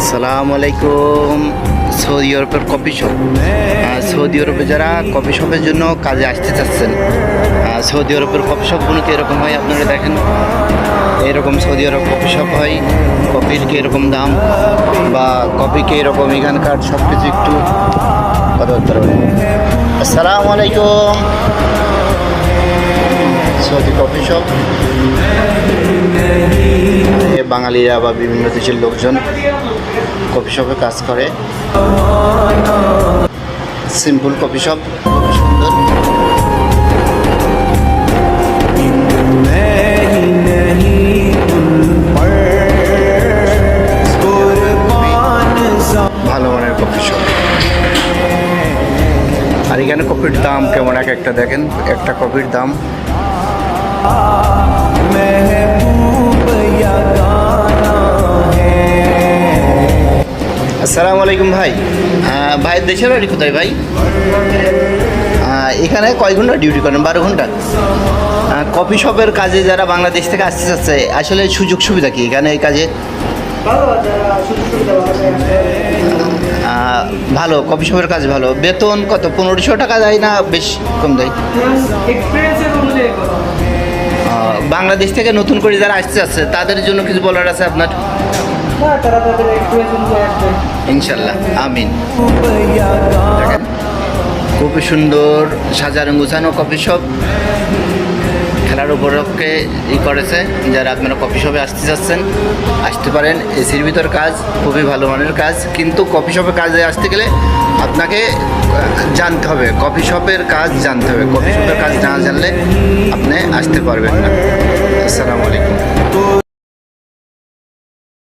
আসসালামু আলাইকুম। সৌদি আরবের কফি শপ। সৌদি আরবে যারা কফি শপের জন্য কাজে আসতে চাচ্ছেন, সৌদি আরবের কফি শপগুলোতে এরকম হয়। আপনারা দেখেন, এরকম সৌদি আরব কফি শপ হয়। কফির কীরকম দাম বা কফি কীরকম, এখানকার সব কিছু একটু কথা বলতে পারবেন। আসসালামু আলাইকুম। সৌদি কফি শপ, বাঙালিরা বা বিভিন্ন দেশের লোকজন কফি শপে কাজ করে। সিম্পল কফি শপ, খুব সুন্দর। ভালো মানের কফি শপ। আর এখানে কফির দাম কেমন এক একটা দেখেন, একটা কফির দাম। আসসালামু আলাইকুম ভাই। ভাই দেশের বাড়ি কোথায় ভাই? এখানে কয় ঘন্টা ডিউটি করেন? 12 ঘন্টা। কফি শপের কাজে যারা বাংলাদেশ থেকে আসতে চাচ্ছে, আসলে সুযোগ সুবিধা কি এখানে এই কাজে? ভালো, কফি শপের কাজ ভালো। বেতন কত? 1500 টাকা দেয় না বেশ কম দেয়? বাংলাদেশ থেকে নতুন করে যারা আসতে চাচ্ছে তাদের জন্য কিছু বলার আছে আপনার? ইনশাল্লাহ, আমিন। দেখেন, খুবই সুন্দর সাজানো গুছানো কফি শপ। খেলার উপলক্ষে করেছে। যারা আপনারা কফি শপে আসতে চাচ্ছেন আসতে পারেন। এসির ভিতর কাজ, খুবই ভালো মানের কাজ। কিন্তু কফি শপে কাজে আসতে গেলে আপনাকে জানতে হবে, কফি শপের কাজ জানতে হবে। কফি শপের কাজ না জানলে আপনি আসতে পারবেন না। আসসালামু আলাইকুম।